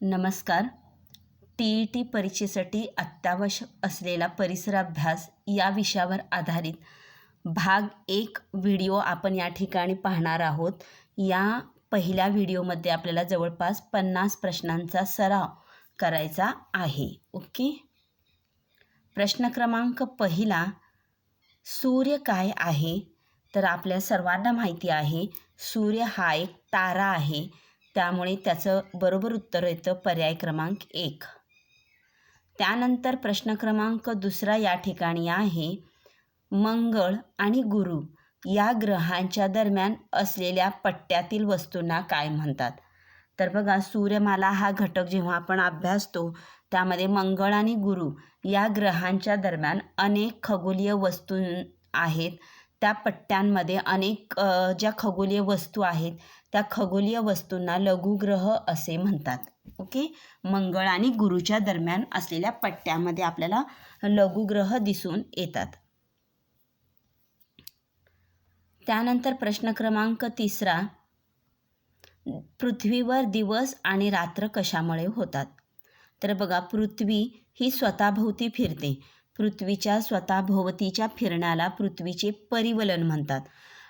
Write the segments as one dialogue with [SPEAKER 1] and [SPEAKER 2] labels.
[SPEAKER 1] नमस्कार. TET परीक्षेसाठी अत्यावश्यक असलेला परिसर अभ्यास या विषयावर आधारित भाग 1 व्हिडिओ आपण या ठिकाणी पाहणार आहोत. या पहिल्या व्हिडिओमध्ये आपल्याला जवळपास 50 प्रश्नांचा सराव करायचा आहे. ओके. प्रश्न क्रमांक पहिला, सूर्य काय आहे? तर आपल्या सर्वांना माहिती आहे सूर्य हा एक तारा आहे, त्यामुळे त्याचं बरोबर उत्तर येतं पर्याय क्रमांक 1. त्यानंतर प्रश्न क्रमांक दुसरा या ठिकाणी आहे, मंगळ आणि गुरु या ग्रहांच्या दरम्यान असलेल्या पट्ट्यातील वस्तूंना काय म्हणतात? तर बघा, सूर्यमाला हा घटक जेव्हा आपण अभ्यासतो त्यामध्ये मंगळ आणि गुरु या ग्रहांच्या दरम्यान अनेक खगोलीय वस्तू आहेत. त्या पट्ट्यांमध्ये अनेक ज्या खगोलीय वस्तू आहेत त्या खगोलीय वस्तूंना लघुग्रह असे म्हणतात. ओके. मंगळ आणि गुरुच्या दरम्यान असलेल्या पट्ट्यामध्ये आपल्याला लघुग्रह दिसून येतात. त्यानंतर प्रश्न क्रमांक तिसरा, पृथ्वीवर दिवस आणि रात्र कशामुळे होतात? तर बघा, पृथ्वी ही स्वतःभोवती फिरते. पृथ्वीच्या स्वतःभोवतीच्या फिरण्याला पृथ्वीचे परिवलन म्हणतात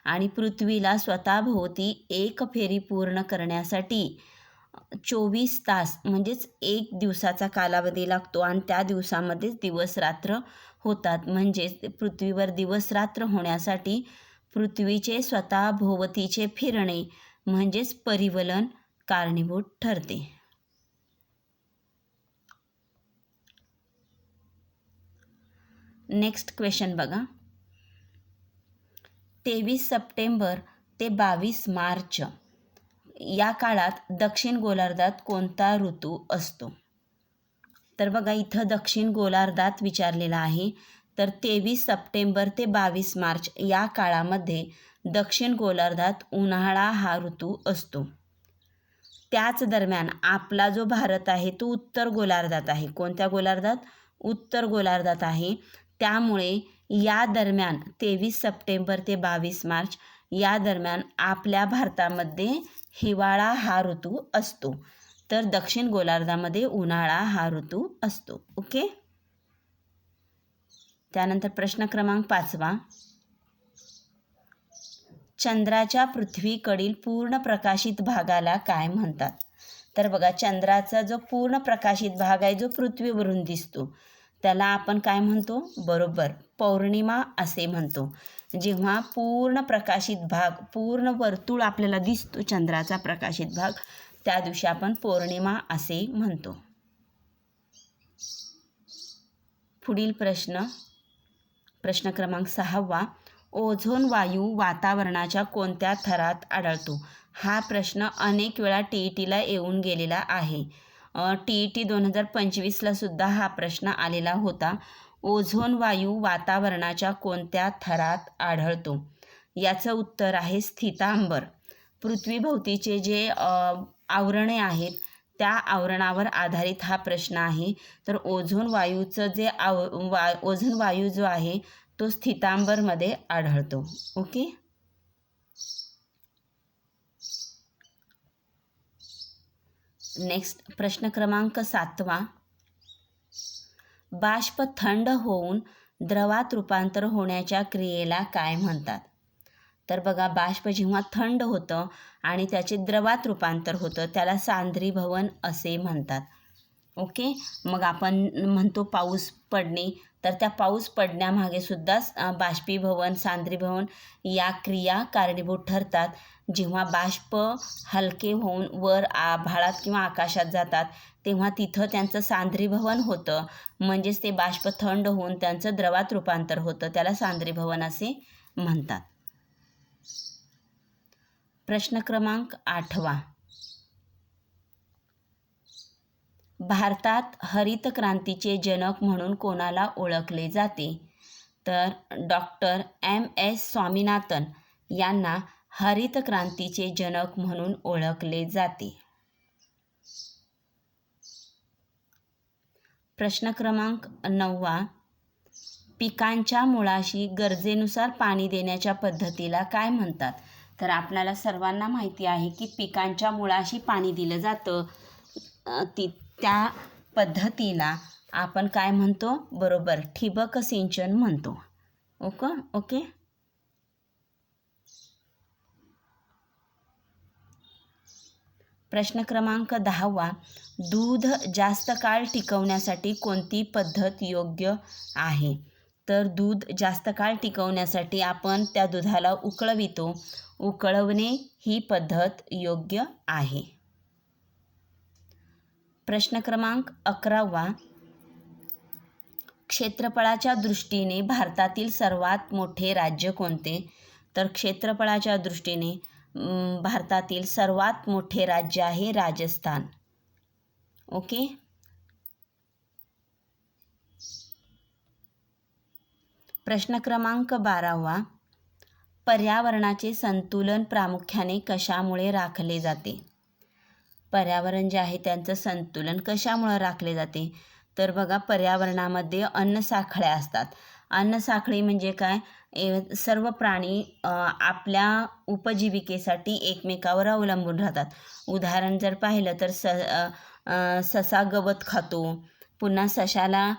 [SPEAKER 1] आणि पृथ्वीला स्वतःभोवती एक फेरी पूर्ण करण्यासाठी 24 तास म्हणजेच 1 दिवसाचा कालावधी लागतो आणि त्या दिवसामध्येच दिवस रात्र होतात. म्हणजेच पृथ्वीवर दिवस रात्र होण्यासाठी पृथ्वीचे स्वतःभोवतीचे फिरणे म्हणजेच परिवलन कारणीभूत ठरते. नेक्स्ट क्वेश्चन बघा, 23 सप्टेंबर ते 22 मार्च या काळात दक्षिण गोलार्धात कोणता ऋतू असतो? तर बघा, इथं दक्षिण गोलार्धात विचारलेला आहे. तर 23 सप्टेंबर ते 22 मार्च या काळामध्ये दक्षिण गोलार्धात उन्हाळा हा ऋतू असतो. त्याच दरम्यान आपला जो भारत आहे तो उत्तर गोलार्धात आहे. कोणत्या गोलार्धात? उत्तर गोलार्धात आहे. त्यामुळे या दरम्यान 23 सप्टेंबर ते 22 मार्च या दरम्यान आपल्या भारतामध्ये हिवाळा हा ऋतू असतो. तर दक्षिण गोलार्धामध्ये उन्हाळा हा ऋतू असतो. ओके. त्यानंतर प्रश्न क्रमांक 5, चंद्राच्या पृथ्वीकडील पूर्ण प्रकाशित भागाला काय म्हणतात? तर बघा, चंद्राचा जो पूर्ण प्रकाशित भाग आहे जो पृथ्वीवरून दिसतो त्याला आपण काय म्हणतो? बरोबर, पौर्णिमा असे म्हणतो. जेव्हा पूर्ण प्रकाशित भाग, पूर्ण वर्तुळ आपल्याला दिसतो चंद्राचा प्रकाशित भाग, त्या दिवशी आपण पौर्णिमा असे म्हणतो. पुढील प्रश्न क्रमांक 6, ओझोन वायू वातावरणाच्या कोणत्या थरात आढळतो? हा प्रश्न अनेक वेळा TETला येऊन गेलेला आहे. TET 2025ला सुद्धा हा प्रश्न आलेला होता. ओझोन वायू वातावरणाच्या कोणत्या थरात आढळतो? याचं उत्तर आहे स्थितांबर. पृथ्वीभोवतीचे जे आवरणे आहेत त्या आवरणावर आधारित हा प्रश्न आहे. तर ओझोन वायूचं जे ओझोन वायू जो आहे तो स्थितांबरमध्ये आढळतो. ओके. नेक्स्ट प्रश्न क्रमांक 7, बाष्प थंड होऊन द्रवात रूपांतर होण्याच्या क्रियेला काय म्हणतात? तर बघा, बाष्प जेव्हा थंड होतं आणि त्याचे द्रवात रूपांतर होतं त्याला सांद्रीभवन असे म्हणतात. ओके. मग आपण म्हणतो पाऊस पडणे, तर त्या पाऊस पडण्यामागे सुद्धा बाष्पीभवन, सांद्रीभवन या क्रिया कारणीभूत ठरतात. जेव्हा बाष्प हलके होऊन वर आभाळात किंवा आकाशात जातात तेव्हा तिथं त्यांचं सांद्रीभवन होतं, म्हणजेच ते बाष्प थंड होऊन त्यांचं द्रवात रूपांतर होतं, त्याला सांद्रीभवन असे म्हणतात. प्रश्न क्रमांक 8, भारतात हरित क्रांतीचे जनक म्हणून कोणाला ओळखले जाते? तर डॉक्टर MS स्वामीनाथन यांना हरित क्रांतीचे जनक म्हणून ओळखले जाते. प्रश्न क्रमांक 9, पिकांच्या मुळाशी गरजेनुसार पाणी देण्याच्या पद्धतीला काय म्हणतात? तर आपल्याला सर्वांना माहिती आहे की पिकांच्या मुळाशी पाणी दिलं जातं त्या पद्धतीला आपण काय म्हणतो? बरोबर, ठिबक सिंचन म्हणतो. ओके. प्रश्न क्रमांक 10वा, दूध जास्त काळ टिकवण्यासाठी कोणती पद्धत योग्य आहे? तर दूध जास्त काळ टिकवण्यासाठी आपण त्या दुधाला उकळवितो. उकळवणे ही पद्धत योग्य आहे. प्रश्न क्रमांक 11वा, क्षेत्रफळाच्या दृष्टीने भारतातील सर्वात मोठे राज्य कोणते? तर क्षेत्रफळाच्या दृष्टीने भारतातील सर्वात मोठे राज्य आहे राजस्थान. ओके. प्रश्न क्रमांक 12वा, पर्यावरणाचे संतुलन प्रामुख्याने कशामुळे राखले जाते? पर्यावरण जे आहे त्यांचं संतुलन कशामुळे राखले जाते? तर बघा, पर्यावरणामध्ये अन्नसाखळ्या असतात. अन्नसाखळी म्हणजे काय? सर्व प्राणी आपल्या उपजीविकेसाठी एकमेकावर अवलंबून राहतात. उदाहरण जर पाहिलं तर ससा गवत खातो, पुन्हा सशाला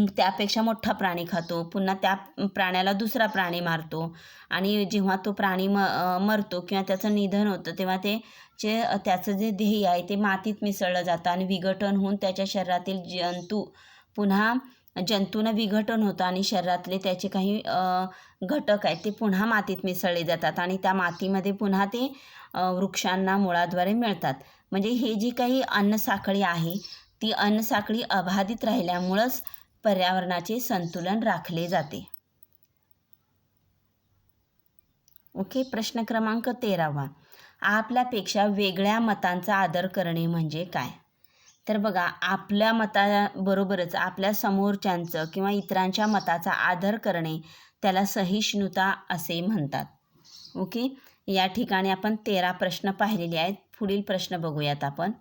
[SPEAKER 1] त्यापेक्षा मोठा प्राणी खातो, पुन्हा त्या प्राण्याला दुसरा प्राणी मारतो, आणि जेव्हा तो प्राणी मरतो किंवा त्याचं निधन होतं तेव्हा त्याचं जे देह आहे ते मातीत मिसळलं जातं आणि विघटन होऊन त्याच्या शरीरातील जंतूनं विघटन होतं आणि शरीरातले त्याचे काही घटक आहेत ते पुन्हा मातीत मिसळले जातात आणि त्या मातीमध्ये पुन्हा ते वृक्षांना मुळाद्वारे मिळतात. म्हणजे हे जी काही अन्नसाखळी आहे ती अन्नसाखळी अबाधित राहिल्यामुळंच पर्यावरणाचे संतुलन राखले जाते. ओके. प्रश्न क्रमांक 13वा, आपल्यापेक्षा वेगळ्या मतांचा आदर करणे म्हणजे काय? तर बघा, आपल्या मताबरोबरच आपल्या समोरच्यांचं किंवा इतरांच्या मताचा आदर करणे त्याला सहिष्णुता असे म्हणतात. ओके. या ठिकाणी आपण 13 प्रश्न पाहिलेले आहेत. पुढील प्रश्न बघूयात आपण.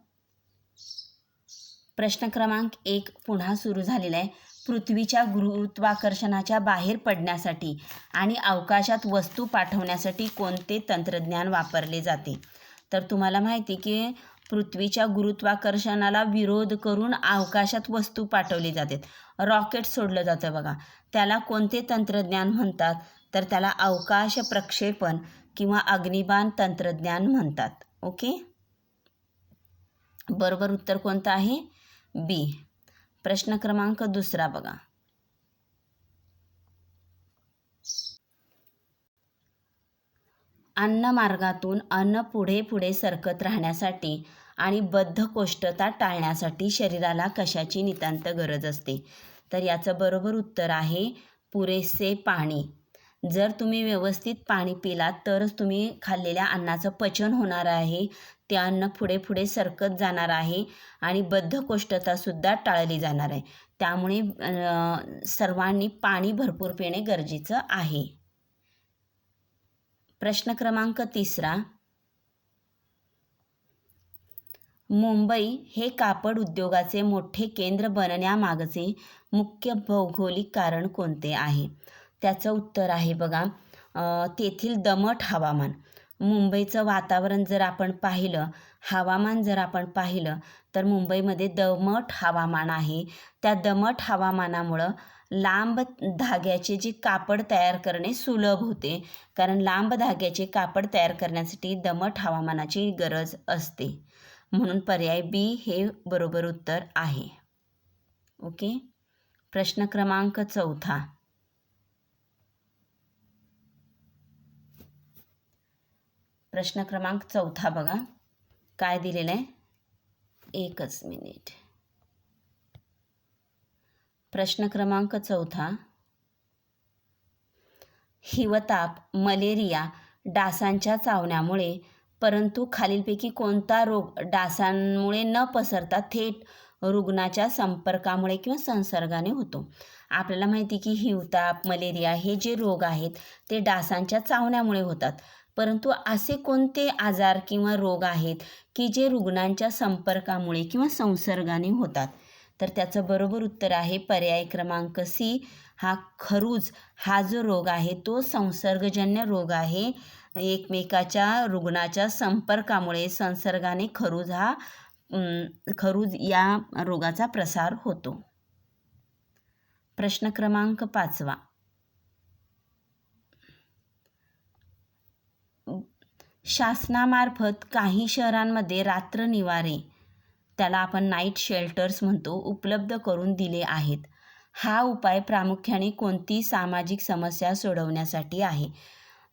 [SPEAKER 1] प्रश्न क्रमांक 1 पुन्हा सुरू झालेला आहे. पृथ्वीच्या गुरुत्वाकर्षणाच्या बाहेर पडण्यासाठी आणि अवकाशात वस्तू पाठवण्यासाठी कोणते तंत्रज्ञान वापरले जाते? तर तुम्हाला माहिती की पृथ्वीच्या गुरुत्वाकर्षणाला विरोध करून अवकाशात वस्तू पाठवली जाते. रॉकेट सोडलं जातं बघा, त्याला कोणते तंत्रज्ञान म्हणतात? तर त्याला अवकाश प्रक्षेपण किंवा अग्निबाण तंत्रज्ञान म्हणतात. ओके. बरोबर उत्तर कोणतं आहे? बी. प्रश्न क्रमांक 2 बघा. अन्नमार्गातून अन्न पुढे पुढे सरकत राहण्यासाठी आणि बद्धकोष्ठता टाळण्यासाठी शरीराला कशाची नितांत गरज असते? तर याचं बरोबर उत्तर आहे पुरेसे पाणी. जर तुम्ही व्यवस्थित पाणी पिलात तरच तुम्ही खाल्लेल्या अन्नाचं पचन होणार आहे, ते अन्न पुढे पुढे सरकत जाणार आहे आणि बद्धकोष्ठतासुद्धा टाळली जाणार आहे. त्यामुळे सर्वांनी पाणी भरपूर पिणे गरजेचं आहे. प्रश्न क्रमांक 3, मुंबई हे कापड उद्योगाचे मोठे केंद्र बनण्यामागचे मुख्य भौगोलिक कारण कोणते आहे? त्याचं उत्तर आहे बघा, तेथील दमट हवामान. मुंबईचं वातावरण जर आपण पाहिलं, हवामान जर आपण पाहिलं तर मुंबईमध्ये दमट हवामान आहे. त्या दमट हवामानामुळं लांब धाग्याचे जे कापड तयार करणे सुलभ होते, कारण लांब धाग्याचे कापड तयार करण्यासाठी दमट हवामानाची गरज असते. म्हणून पर्याय बी हे बरोबर उत्तर आहे. ओके. प्रश्न क्रमांक 4. प्रश्न क्रमांक 4 बघा, काय दिलेलं आहे? एकच मिनिट. प्रश्न क्रमांक 4, हिवताप, मलेरिया डासांच्या चावण्यामुळे, परंतु खालीलपैकी कोणता रोग डासांमुळे न पसरता थेट रुग्णाच्या संपर्कामुळे किंवा संसर्गाने होतो? आपल्याला माहिती की हिवताप, मलेरिया हे जे रोग आहेत ते डासांच्या चावण्यामुळे होतात, परंतु असे कोणते आजार किंवा रोग आहेत की जे रुग्णांच्या संपर्कामुळे किंवा संसर्गाने होतात? तर त्याचं बरोबर उत्तर आहे पर्याय क्रमांक सी. हा खरूज हा जो रोग आहे तो संसर्गजन्य रोग आहे. एकमेकाच्या रुग्णाच्या संपर्कामुळे, संसर्गाने खरूज हा खरूज या रोगाचा प्रसार होतो. प्रश्न क्रमांक 5. शासनामार्फत काही शहरांमध्ये रात्र निवारे, त्याला आपण नाईट शेल्टर्स म्हणतो, उपलब्ध करून दिले आहेत. हा उपाय प्रामुख्याने कोणती सामाजिक समस्या सोडवण्यासाठी आहे?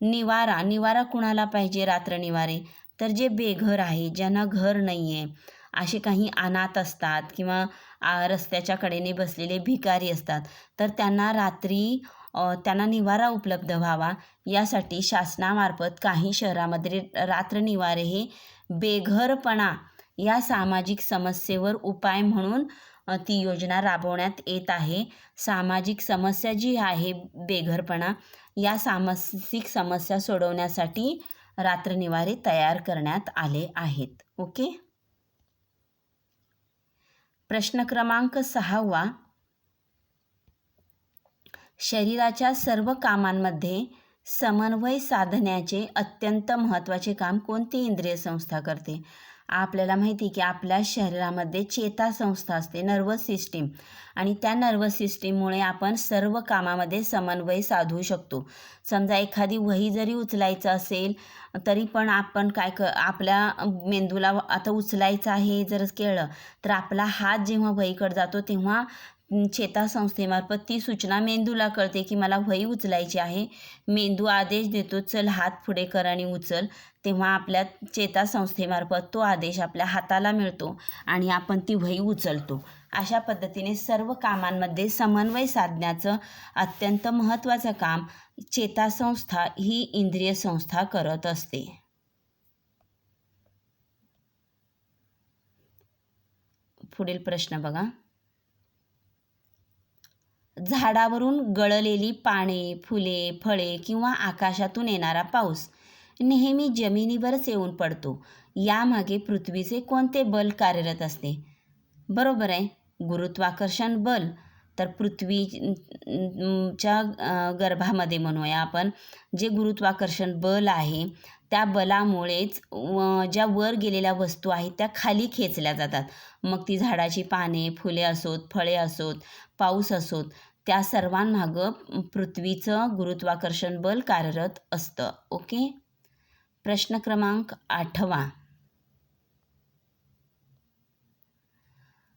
[SPEAKER 1] निवारा कुणाला पाहिजे? रात्र निवारे तर जे बेघर आहे, ज्यांना घर नाही आहे, असे काही अनाथ असतात किंवा रस्त्याच्या कडेने बसलेले भिकारी असतात, तर त्यांना रात्री त्यांना निवारा उपलब्ध व्हावा यासाठी शासनामार्फत काही शहरामध्ये रात्र निवारे हे बेघरपणा या सामाजिक समस्येवर उपाय म्हणून ती योजना राबवण्यात येत आहे. सामाजिक समस्या जी आहे बेघरपणा, या सामाजिक समस्या सोडवण्यासाठी रात्र निवारे तयार करण्यात आले आहेत. ओके. प्रश्न क्रमांक 6. शरीराच्या सर्व कामांमध्ये समन्वय साधण्याचे अत्यंत महत्त्वाचे काम कोणती इंद्रिय संस्था करते? आपल्याला माहिती आहे की आपल्या शरीरामध्ये चेतासंस्था असते, नर्वस सिस्टीम, आणि त्या नर्वस सिस्टीममुळे आपण सर्व कामामध्ये समन्वय साधू शकतो. समजा एखादी वही जरी उचलायचं असेल तरी पण आपण आपल्या मेंदूला आता उचलायचं आहे जर कळलं तर आपला हात जेव्हा वहीकडे जातो तेव्हा चेतासंस्थेमार्फत ती सूचना मेंदूला कळते की मला वही उचलायची आहे. मेंदू आदेश देतो, चल हात पुढे कर आणि उचल. तेव्हा आपल्या चेतासंस्थेमार्फत तो आदेश आपल्या हाताला मिळतो आणि आपण ती वही उचलतो. अशा पद्धतीने सर्व कामांमध्ये समन्वय साधण्याचं अत्यंत महत्त्वाचं काम चेतासंस्था ही इंद्रिय संस्था करत असते. पुढील प्रश्न बघा. झाडावरून गळलेली पाने, फुले, फळे किंवा आकाशातून येणारा पाऊस नेहमी जमिनीवरच येऊन पडतो. यामागे पृथ्वीचे कोणते बल कार्यरत असते? बरोबर आहे, गुरुत्वाकर्षण बल. तर पृथ्वीच्या गर्भामध्ये म्हणूया आपण जे गुरुत्वाकर्षण बल आहे त्या बलामुळेच ज्या वर गेलेल्या वस्तू आहेत त्या खाली खेचल्या जातात. मग ती झाडाची पाने, फुले असोत, फळे असोत, पाऊस असोत, त्या सर्वांमागं पृथ्वीचं गुरुत्वाकर्षण बल कार्यरत असतं. ओके. प्रश्न क्रमांक 8.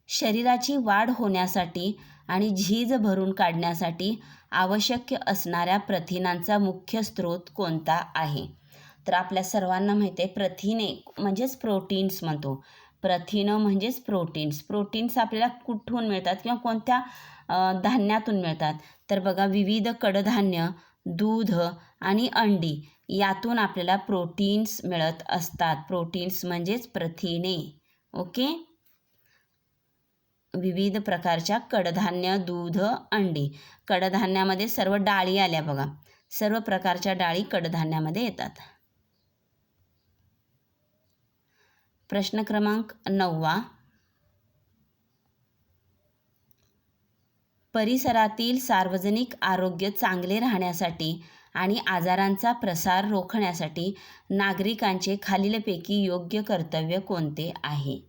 [SPEAKER 1] शरीराची वाढ होण्यासाठी आणि झीज भरून काढण्यासाठी आवश्यक असणाऱ्या प्रथिनांचा मुख्य स्रोत कोणता आहे? तर आपल्या सर्वांना माहिती आहे प्रथिने म्हणजेच प्रोटीन्स म्हणतो. प्रथिनं म्हणजेच प्रोटीन्स. प्रोटीन्स आपल्याला कुठून मिळतात किंवा कोणत्या धान्यातून मिळतात? तर बघा, विविध कडधान्य, दूध आणि अंडी यातून आपल्याला प्रोटीन्स मिळत असतात. प्रोटीन्स म्हणजेच प्रथिने. ओके. विविध प्रकारच्या कडधान्य, दूध, अंडी. कडधान्यामध्ये सर्व डाळी आल्या बघा, सर्व प्रकारच्या डाळी कडधान्यामध्ये येतात. प्रश्न क्रमांक 9. परिसरातील सार्वजनिक आरोग्य चांगले राहण्यासाठी आणि आजारांचा प्रसार रोखण्यासाठी नागरिकांचे खालीलपैकी योग्य कर्तव्य कोणते आहे?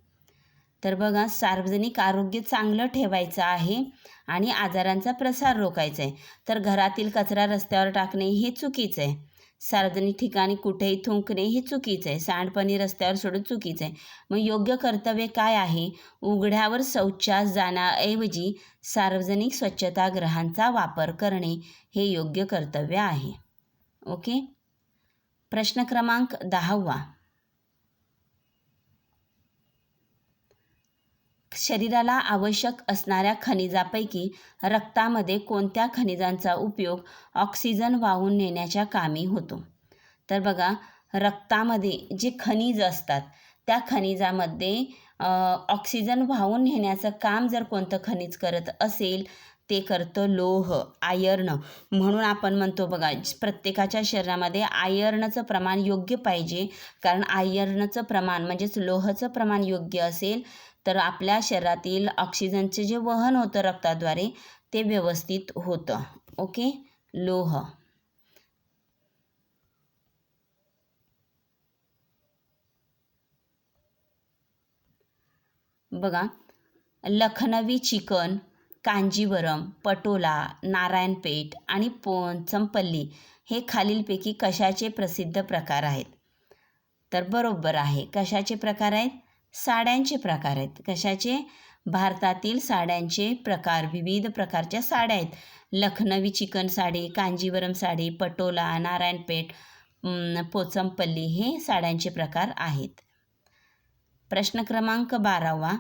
[SPEAKER 1] तर बघा, सार्वजनिक आरोग्य चांगलं ठेवायचं आहे आणि आजारांचा प्रसार रोखायचा आहे. तर घरातील कचरा रस्त्यावर टाकणे हे चुकीचं आहे. सार्वजनिक ठिकाणी कुठेही थुंकणे हे चुकीचं आहे. सांडपाणी रस्त्यावर सोडून चुकीचं आहे. मग योग्य कर्तव्य काय आहे? उघड्यावर शौचास जाण्याऐवजी सार्वजनिक स्वच्छतागृहांचा वापर करणे हे योग्य कर्तव्य आहे. ओके. प्रश्न क्रमांक 10. शरीराला आवश्यक असणाऱ्या खनिजापैकी रक्तामध्ये कोणत्या खनिजांचा उपयोग ऑक्सिजन वाहून नेण्याच्या कामी होतो? तर बघा, रक्तामध्ये जे खनिज असतात त्या खनिजामध्ये ऑक्सिजन वाहून नेण्याचं काम जर कोणतं खनिज करत असेल ते करतं लोह, आयर्न. म्हणून आपण म्हणतो बघा, प्रत्येकाच्या शरीरामध्ये आयर्नचं प्रमाण योग्य पाहिजे. कारण आयर्नचं प्रमाण म्हणजेच लोहाचं प्रमाण योग्य असेल तर आपल्या शरीरातील ऑक्सिजनचे जे वहन होतं रक्ताद्वारे ते व्यवस्थित होतं. ओके. लोह. बघा, लखनवी चिकन, कांजीवरम, पटोला, नारायणपेठ आणि पोचमपल्ली हे खालीलपैकी कशाचे प्रसिद्ध प्रकार आहेत? तर बरोबर आहे. कशाचे प्रकार आहेत? साड्यांचे प्रकार आहेत. कशाचे? भारतातील साड्यांचे प्रकार, विविध प्रकारच्या साड्या आहेत. लखनवी चिकन साडी, कांजीवरम साडी, पटोला, नारायणपेठ, पोचमपल्ली हे साड्यांचे प्रकार आहेत. प्रश्न क्रमांक 12.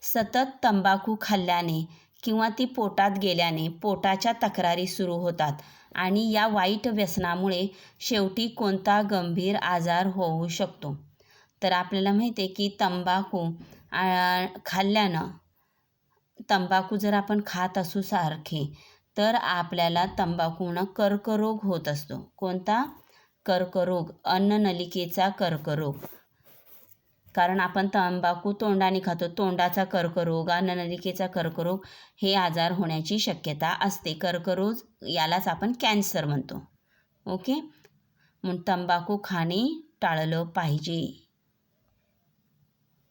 [SPEAKER 1] सतत तंबाखू खाल्ल्याने किंवा ती पोटात गेल्याने पोटाच्या तक्रारी सुरू होतात आणि या वाईट व्यसनामुळे शेवटी कोणता गंभीर आजार होऊ शकतो? तर आपल्याला माहिती आहे की तंबाखू खाल्ल्यानं, तंबाखू जर आपण खात असू सारखे तर आपल्याला तंबाखूनं कर्करोग होत असतो. कोणता? कर्करोग, अन्ननलिकेचा कर्करोग. कारण आपण तंबाखू तोंडाने खातो. तोंडाचा कर्करोग, अन्ननलिकेचा कर्करोग हे आजार होण्याची शक्यता असते. कर्करोग यालाच आपण कॅन्सर म्हणतो. ओके, मग तंबाखू खाणे टाळलं पाहिजे.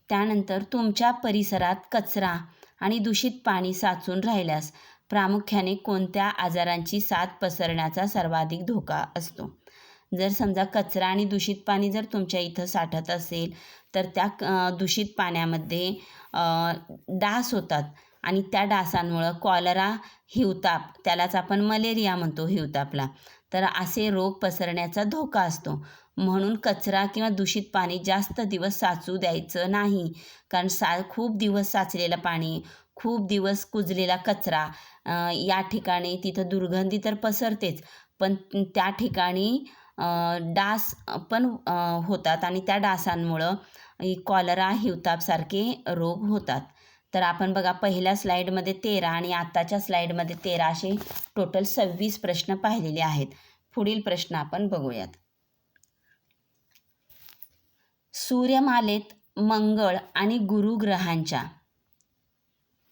[SPEAKER 1] त्यानंतर तुमच्या परिसरात कचरा आणि दूषित पाणी साचून राहिल्यास प्रामुख्याने कोणत्या आजारांची साथ पसरण्याचा सर्वाधिक धोका असतो? जर समजा कचरा आणि दूषित पाणी जर तुमच्या इथं साठत असेल तर त्या दूषित पाण्यामध्ये डास होतात आणि त्या डासांमुळं कॉलरा, हिवताप, त्यालाच आपण मलेरिया म्हणतो हिवतापला, तर असे रोग पसरण्याचा धोका असतो. म्हणून कचरा किंवा दूषित पाणी जास्त दिवस साचू द्यायचं नाही. कारण खूप दिवस साचलेलं पाणी, खूप दिवस कुजलेला कचरा या ठिकाणी तिथं दुर्गंधी तर पसरतेच, पण त्या ठिकाणी डास पण होतात आणि त्या डासांमुळं कॉलरा, हिवतापसारखे रोग होतात. तर आपण बघा, पहिल्या स्लाईडमध्ये 13 आणि आत्ताच्या स्लाईडमध्ये 13 असे टोटल 26 प्रश्न पाहिलेले आहेत. पुढील प्रश्न आपण बघूयात. सूर्यमालेत मंगळ आणि गुरु ग्रहांच्या,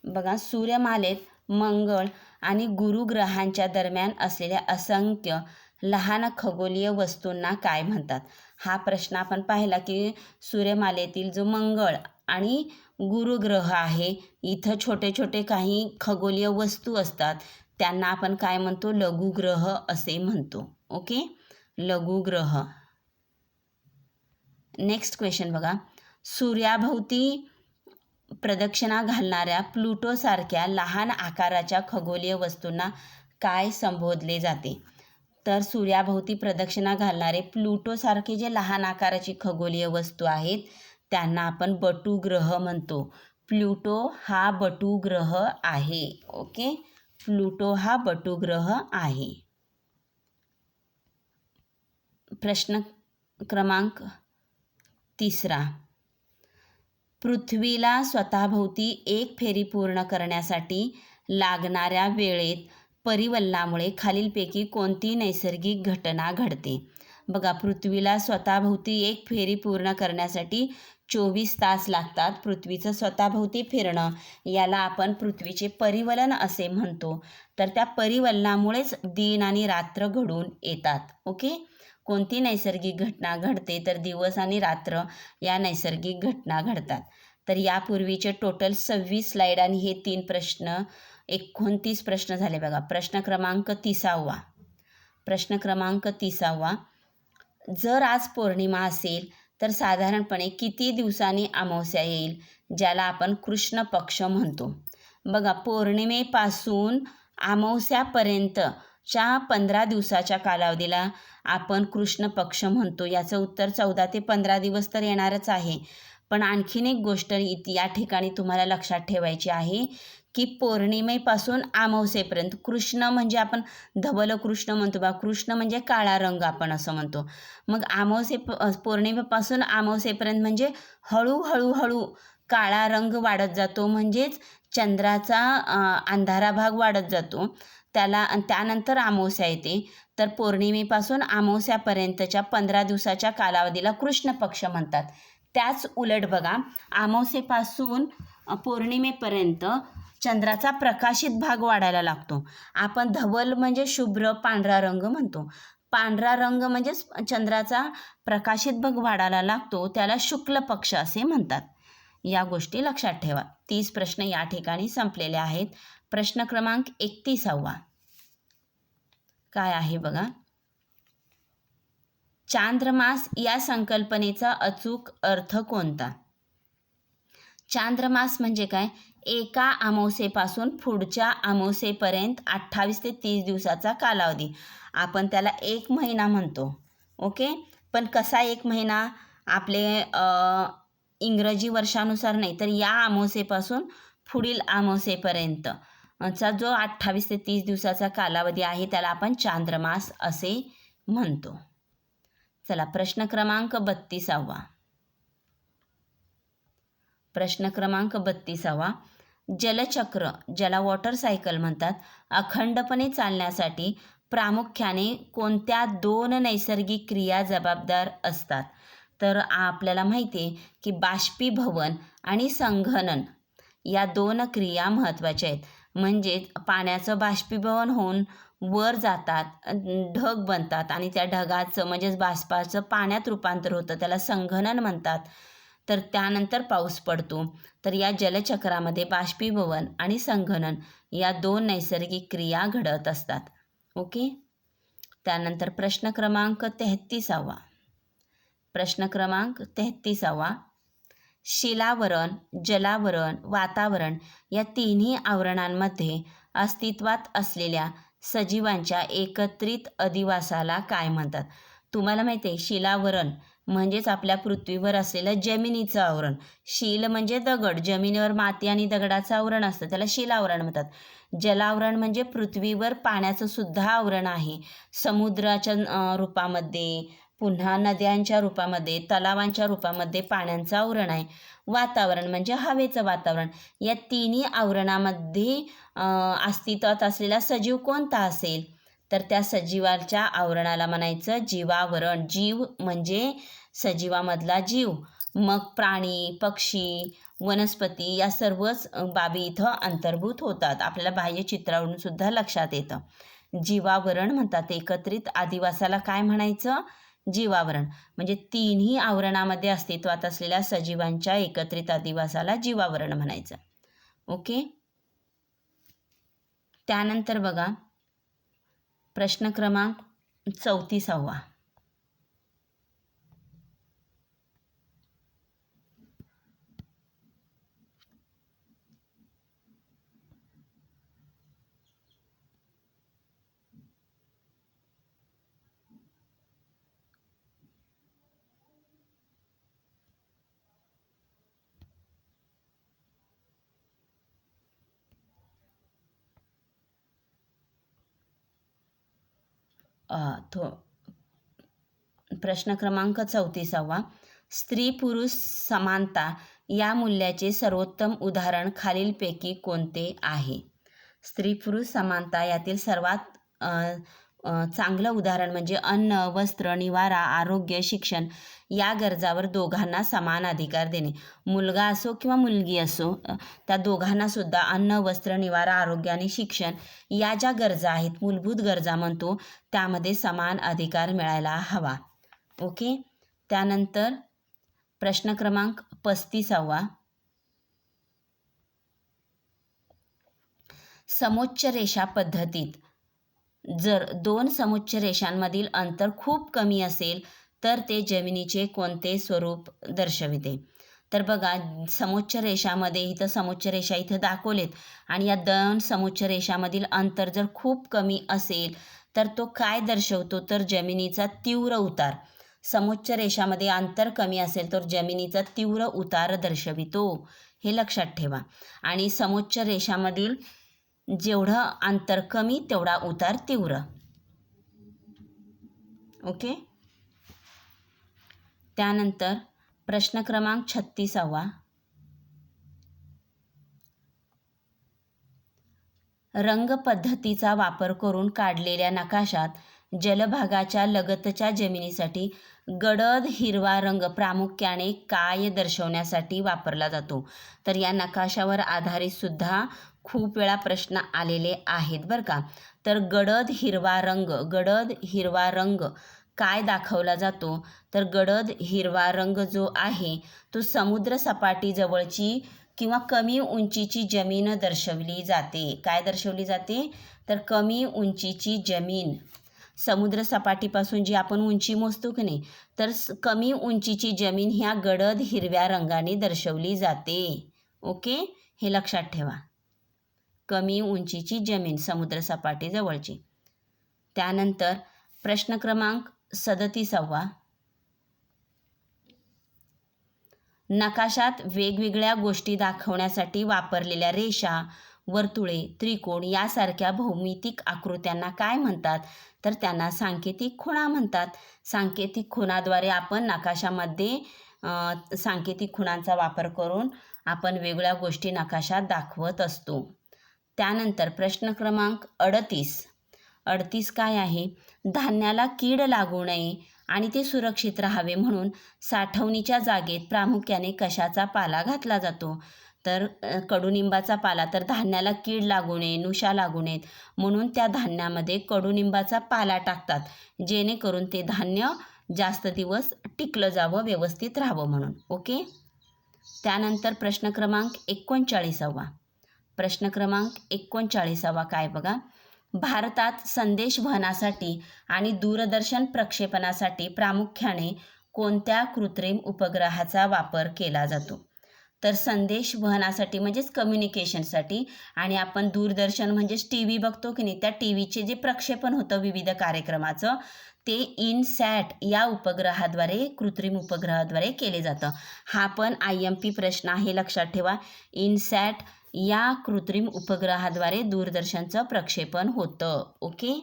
[SPEAKER 1] बघा, सूर्यमालेत मंगळ आणि गुरु ग्रहांच्या दरम्यान असलेल्या असंख्य लहान खगोलीय वस्तूंना काय म्हणतात? हा प्रश्न आपण पाहिला की सूर्यमालेतील जो मंगळ आणि गुरु ग्रह आहे, इथं छोटे छोटे काही खगोलीय वस्तू असतात, त्यांना आपण काय म्हणतो? लघुग्रह असे म्हणतो. ओके, लघुग्रह. नेक्स्ट क्वेश्चन बघा, सूर्याभोवती प्रदक्षिणा घालणाऱ्या प्लुटोसारख्या लहान आकाराच्या खगोलीय वस्तूंना काय संबोधले जाते? तर सूर्याभोवती प्रदक्षिणा घालणारे प्लुटोसारखे जे लहान आकाराची खगोलीय वस्तू आहेत त्यांना आपण बटुग्रह म्हणतो. प्लुटो हा बटुग्रह आहे. ओके, प्लुटो हा बटुग्रह आहे. प्रश्न क्रमांक 3. पृथ्वीला स्वतःभोवती एक फेरी पूर्ण करण्यासाठी लागणाऱ्या वेळेत परिवलनामुळे खालीलपैकी कोणती नैसर्गिक घटना घडते? बघा, पृथ्वीला स्वतःभोवती एक फेरी पूर्ण करण्यासाठी 24 तास लागतात. पृथ्वीचं स्वतःभोवती फिरणं याला आपण पृथ्वीचे परिवलन असे म्हणतो. तर त्या परिवलनामुळेच दिन आणि रात्र घडून येतात. ओके, कोणती नैसर्गिक घटना घडते? तर दिवस आणि रात्र या नैसर्गिक घटना घडतात. तर यापूर्वीचे टोटल 26 स्लाईड आणि हे 3 प्रश्न 29 प्रश्न झाले. बघा, प्रश्न क्रमांक 30. प्रश्न क्रमांक 30. जर आज पौर्णिमा असेल तर साधारणपणे किती दिवसांनी अमावस्या येईल, ज्याला आपण कृष्ण पक्ष म्हणतो? बघा, पौर्णिमेपासून अमावस्यापर्यंतच्या 15 दिवसाच्या कालावधीला आपण कृष्ण पक्ष म्हणतो. याचं उत्तर 14 ते 15 दिवस तर येणारच आहे. पण आणखीन एक गोष्ट या ठिकाणी तुम्हाला लक्षात ठेवायची आहे की पौर्णिमेपासून अमावस्येपर्यंत, कृष्ण म्हणजे आपण धवल कृष्ण म्हणतो बा, कृष्ण म्हणजे काळा रंग आपण असं म्हणतो. मग पौर्णिमेपासून अमावस्येपर्यंत म्हणजे हळूहळू काळा रंग वाढत जातो, म्हणजेच चंद्राचा अंधारा भाग वाढत जातो त्याला, त्यानंतर अमावस्या येते. तर पौर्णिमेपासून अमावस्यापर्यंतच्या 15 दिवसाच्या कालावधीला कृष्ण पक्ष म्हणतात. त्याच उलट बघा, अमावस्येपासून पौर्णिमेपर्यंत चंद्राचा प्रकाशित भाग वाढायला लागतो. आपण धवल म्हणजे शुभ्र पांढरा रंग म्हणतो. पांढरा रंग म्हणजे चंद्राचा प्रकाशित भाग वाढायला लागतो त्याला शुक्ल पक्ष असे म्हणतात. या गोष्टी लक्षात ठेवा. 30 प्रश्न या ठिकाणी संपलेले आहेत. प्रश्न क्रमांक 31 काय आहे बघा. चांद्रमास या संकल्पनेचा अचूक अर्थ कोणता? चांद्रमास म्हणजे काय? एका अमावस्येपासून पुढच्या अमावस्येपर्यंत 28 ते 30 दिवसाचा कालावधी. आपण त्याला 1 महिना म्हणतो. ओके. पण कसा 1 महिना? आपले इंग्रजी वर्षानुसार नाही, तर या अमावस्येपासून पुढील अमावस्येपर्यंत चा जो 28 ते 30 दिवसाचा कालावधी आहे त्याला आपण चांद्रमास असे म्हणतो. चला प्रश्न क्रमांक 32. प्रश्न क्रमांक 32. जलचक्र, ज्याला वॉटर सायकल म्हणतात, अखंडपणे चालण्यासाठी प्रामुख्याने कोणत्या 2 नैसर्गिक क्रिया जबाबदार असतात? तर आपल्याला माहिती आहे की बाष्पीभवन आणि संघनन या 2 क्रिया महत्त्वाच्या आहेत. म्हणजे पाण्याचं बाष्पीभवन होऊन वर जातात, ढग बनतात आणि त्या ढगाचं म्हणजेच बाष्पाचं पाण्यात रूपांतर होतं, त्याला संघनन म्हणतात. तर त्यानंतर पाऊस पडतो. तर या जलचक्रामध्ये बाष्पीभवन आणि संघनन या 2 नैसर्गिक क्रिया घडत असतात. ओके. त्यानंतर प्रश्न क्रमांक 33. प्रश्न क्रमांक 33. शिलावरण, जलावरण, वातावरण या तिन्ही आवरणांमध्ये अस्तित्वात असलेल्या सजीवांच्या एकत्रित अधिवासाला काय म्हणतात? तुम्हाला माहिती आहे शिलावरण म्हणजेच आपल्या पृथ्वीवर असलेलं जमिनीचं आवरण. शील म्हणजे दगड, जमिनीवर माती आणि दगडाचं आवरण असतं, त्याला शिलावरण म्हणतात. जलावरण म्हणजे पृथ्वीवर पाण्याचं सुद्धा आवरण आहे. समुद्राच्या रूपामध्ये, पुन्हा नद्यांच्या रूपामध्ये, तलावांच्या रूपामध्ये पाण्याचं आवरण आहे. वातावरण म्हणजे हवेचं वातावरण. या तिन्ही आवरणामध्ये अस्तित्वात असलेला सजीव कोणता असेल? तर त्या सजीवाच्या आवरणाला म्हणायचं जीवावरण. जीव म्हणजे सजीवामधला जीव. मग प्राणी, पक्षी, वनस्पती या सर्वच बाबी इथं अंतर्भूत होतात. आपल्याला बाह्य चित्रावरून सुद्धा लक्षात येतं. जीवावरण म्हणतात. एकत्रित अधिवासाला काय म्हणायचं? जीवावरण. म्हणजे तिन्ही आवरणामध्ये अस्तित्वात असलेल्या सजीवांच्या एकत्रित अधिवासाला जीवावरण म्हणायचं. ओके. त्यानंतर बघा प्रश्न क्रमांक 34. प्रश्न क्रमांक 34. स्त्री पुरुष समानता या मूल्याचे सर्वोत्तम उदाहरण खालीलपैकी कोणते आहे? स्त्री पुरुष समानता यातील सर्वात चांगलं उदाहरण म्हणजे अन्न, वस्त्र, निवारा, आरोग्य, शिक्षण या गरजावर दोघांना समान अधिकार देणे. मुलगा असो किंवा मुलगी असो, त्या दोघांना सुद्धा अन्न, वस्त्र, निवारा, आरोग्य आणि शिक्षण या ज्या गरजा आहेत, मूलभूत गरजा म्हणतो, त्यामध्ये समान अधिकार मिळायला हवा. ओके. त्यानंतर प्रश्न क्रमांक 35. समोच्च रेषा पद्धतीत जर 2 समोच्च रेषांमधील अंतर खूप कमी असेल तर ते जमिनीचे कोणते स्वरूप दर्शविते? तर बघा समोच्च रेषामध्ये इथं समोच्च रेषा इथं दाखवलेत आणि या 2 समोच्च रेषामधील अंतर जर खूप कमी असेल तर तो काय दर्शवतो? तर जमिनीचा तीव्र उतार. समोच्च रेषामध्ये अंतर कमी असेल तर जमिनीचा तीव्र उतार दर्शवितो. हे लक्षात ठेवा. आणि समोच्च रेषामधील जेवढं अंतर कमी तेवढा उतार तीव्र. ओके. त्यानंतर प्रश्न क्रमांक 36. रंग पद्धतीचा वापर करून काढलेल्या नकाशात जलभागाच्या लगतच्या जमिनीसाठी गडद हिरवा रंग प्रामुख्याने काय दर्शवण्यासाठी वापरला जातो? तर या नकाशावर आधारित सुद्धा खूप वेळा प्रश्न आलेले आहेत बरं का. तर गडद हिरवा रंग काय दाखवला जातो? तर गडद हिरवा रंग जो आहे तो समुद्र सपाटीजवळची किंवा कमी उंचीची जमीन दर्शवली जाते. काय दर्शवली जाते? तर कमी उंचीची जमीन. समुद्र सपाटीपासून जी आपण उंची मोजतो की नाही, तर कमी उंचीची जमीन ह्या गडद हिरव्या रंगाने दर्शवली जाते. ओके, हे लक्षात ठेवा. कमी उंचीची जमीन समुद्र सपाटीजवळची. त्यानंतर प्रश्न क्रमांक 37. नकाशात वेगवेगळ्या गोष्टी दाखवण्यासाठी वापरलेल्या रेषा, वर्तुळे, त्रिकोण यासारख्या भौमितिक आकृत्यांना काय म्हणतात? तर त्यांना सांकेतिक खुणा म्हणतात. सांकेतिक खुणाद्वारे आपण नकाशामध्ये सांकेतिक खुणांचा वापर करून आपण वेगवेगळ्या गोष्टी नकाशात दाखवत असतो. त्यानंतर प्रश्न क्रमांक 38 काय आहे? धान्याला कीड लागू नये आणि ते सुरक्षित राहावे म्हणून साठवणीच्या जागेत प्रामुख्याने कशाचा पाला घातला जातो? तर कडुनिंबाचा पाला. तर धान्याला कीड लागू नये, नुशा लागू नयेत म्हणून त्या धान्यामध्ये कडुनिंबाचा पाला टाकतात, जेणेकरून ते धान्य जास्त दिवस टिकलं जावं, व्यवस्थित राहावं म्हणून. ओके. त्यानंतर प्रश्न क्रमांक 39 काय बघा? भारतात संदेशवहनासाठी आणि दूरदर्शन प्रक्षेपणासाठी प्रामुख्याने कोणत्या कृत्रिम उपग्रहाचा वापर केला जातो? तर संदेशवहनासाठी म्हणजेच कम्युनिकेशनसाठी, आणि आपण दूरदर्शन म्हणजेच टी व्ही बघतो की नाही, त्या टी व्हीचे जे प्रक्षेपण होतं विविध कार्यक्रमाचं, ते इनसॅट या उपग्रहाद्वारे, कृत्रिम उपग्रहाद्वारे केले जातं. हा पण IMP प्रश्न आहे, लक्षात ठेवा. इनसॅट या कृत्रिम उपग्रहाद्वारे दूरदर्शनचं प्रक्षेपण होतं. ओके.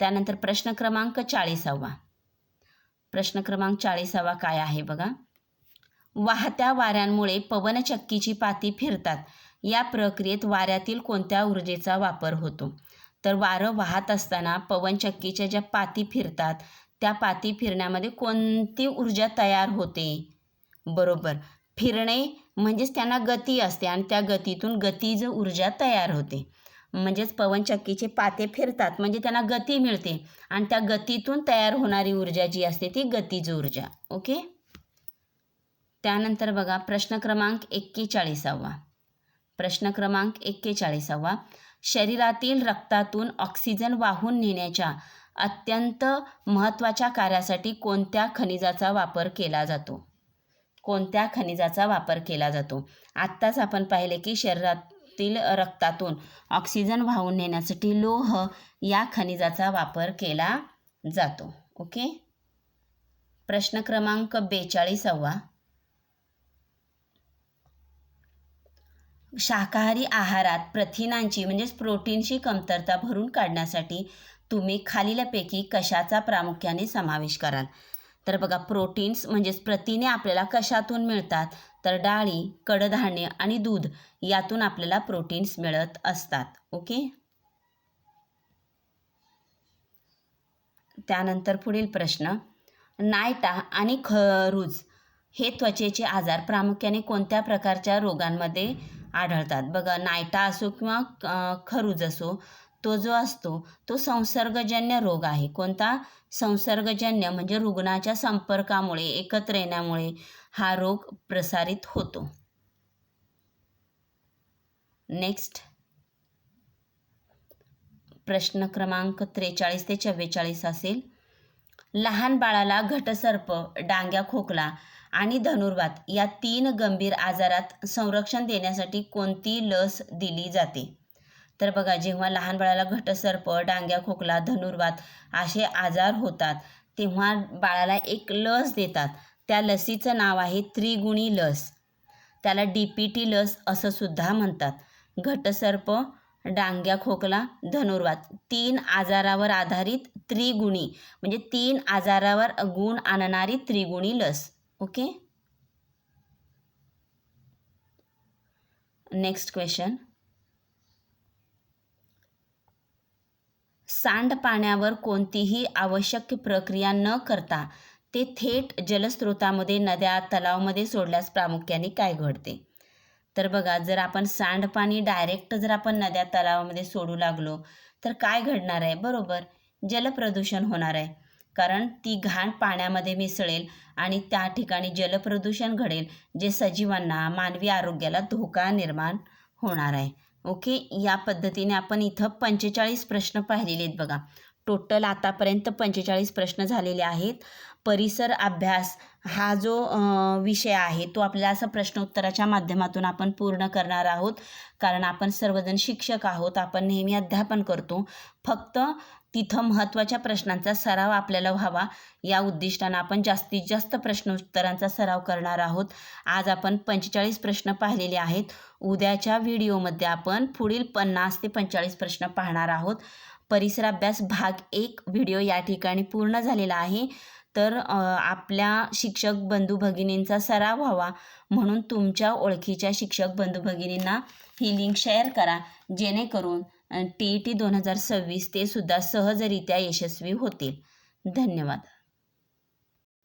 [SPEAKER 1] त्यानंतर प्रश्न क्रमांक 40 काय आहे बघा? वाहत्या वाऱ्यांमुळे पवनचक्कीची पाती फिरतात. या प्रक्रियेत वाऱ्यातील कोणत्या ऊर्जेचा वापर होतो? तर वारं वाहत असताना पवनचक्कीच्या ज्या पाती फिरतात, त्या पाती फिरण्यामध्ये कोणती ऊर्जा तयार होते? बरोबर, फिरणे म्हणजेच त्यांना गती असते आणि त्या गतीतून गतीज ऊर्जा तयार होते. म्हणजेच पवनचक्कीचे पाते फिरतात म्हणजे त्यांना गती मिळते आणि त्या गतीतून तयार होणारी ऊर्जा जी असते ती गतीज ऊर्जा. ओके. त्यानंतर बघा प्रश्न क्रमांक 41. शरीरातील रक्तातून ऑक्सिजन वाहून नेण्याच्या अत्यंत महत्त्वाच्या कार्यासाठी कोणत्या खनिजाचा वापर केला जातो? आत्ताच आपण पाहिले की शरीरातील रक्तातून ऑक्सिजन वाहून नेण्यासाठी लोह या खनिजाचा वापर केला जातो. ओके. प्रश्न क्रमांक 42. शाकाहारी आहारात प्रथिनांची म्हणजेच प्रोटीनची कमतरता भरून काढण्यासाठी तुम्ही खालीलपैकी कशाचा प्रामुख्याने समावेश कराल? तर बघा, प्रोटीन्स म्हणजेच प्रथिने आपल्याला कशातून मिळतात? तर डाळी, कडधान्य आणि दूध यातून आपल्याला प्रोटीन्स मिळत असतात. ओके. त्यानंतर पुढील प्रश्न, नायटा आणि खरूज हे त्वचेचे आजार प्रामुख्याने कोणत्या प्रकारच्या रोगांमध्ये आढळतात? बघा, नायटा असो किंवा खरूज असो, तो जो असतो तो संसर्गजन्य रोग आहे. कोणता? संसर्गजन्य म्हणजे रुग्णाच्या संपर्कामुळे, एकत्र येण्यामुळे हा रोग प्रसारित होतो. नेक्स्ट प्रश्न क्रमांक 43 ते 44 असेल. लहान बाळाला घटसर्प, डांग्या खोकला आणि धनुर्वात या 3 गंभीर आजारात संरक्षण देण्यासाठी कोणती लस दिली जाते? तर बघा, जेव्हा लहान बाळाला घटसर्प, डांग्या खोकला, धनुर्वात असे आजार होतात तेव्हा बाळाला एक लस देतात. त्या लसीचं नाव आहे त्रिगुणी लस. त्याला DPT लस असं सुद्धा म्हणतात. घटसर्प, डांग्या खोकला, धनुर्वात 3 आजारावर आधारित त्रिगुणी म्हणजे 3 आजारावर गुण आणणारी त्रिगुणी लस. ओके. नेक्स्ट क्वेश्चन, सांडपाण्यावर कोणतीही आवश्यक प्रक्रिया न करता ते थेट जलस्रोतामध्ये, नद्या, तलावामध्ये सोडल्यास प्रामुख्याने काय घडते? तर बघा, जर आपण सांडपाणी डायरेक्ट जर आपण नद्या, तलावामध्ये सोडू लागलो तर काय घडणार आहे? बरोबर, जलप्रदूषण होणार आहे. कारण ती घाण पाण्यामध्ये मिसळेल आणि त्या ठिकाणी जलप्रदूषण घडेल, जे सजीवांना, मानवी आरोग्याला धोका निर्माण होणार आहे. ओके, या पद्धतीने आपण इथं 45 प्रश्न पाहिलेले आहेत बघा. टोटल आतापर्यंत 45 प्रश्न झालेले आहेत. परिसर अभ्यास हा जो विषय आहे तो आपल्याला असं प्रश्न उत्तराच्या माध्यमातून आपण पूर्ण करणार आहोत. कारण आपण सर्वजण शिक्षक आहोत, आपण नेहमी अध्यापन करतो. फक्त तिथं महत्त्वाच्या प्रश्नांचा सराव आपल्याला व्हावा या उद्दिष्टानं आपण जास्तीत जास्त प्रश्न उत्तरांचा सराव करणार आहोत. आज आपण 45 प्रश्न पाहिलेले आहेत. उद्याच्या व्हिडिओमध्ये आपण पुढील 50 ते 45 प्रश्न पाहणार आहोत. परिसर अभ्यास भाग 1 व्हिडिओ या ठिकाणी पूर्ण झालेला आहे. तर आपल्या शिक्षक बंधू भगिनींचा सराव व्हावा म्हणून तुमच्या ओळखीच्या शिक्षक बंधू भगिनींना ही लिंक शेअर करा, जेणेकरून TET 2026 ते सुद्धा सहजरित्या यशस्वी होतील. धन्यवाद.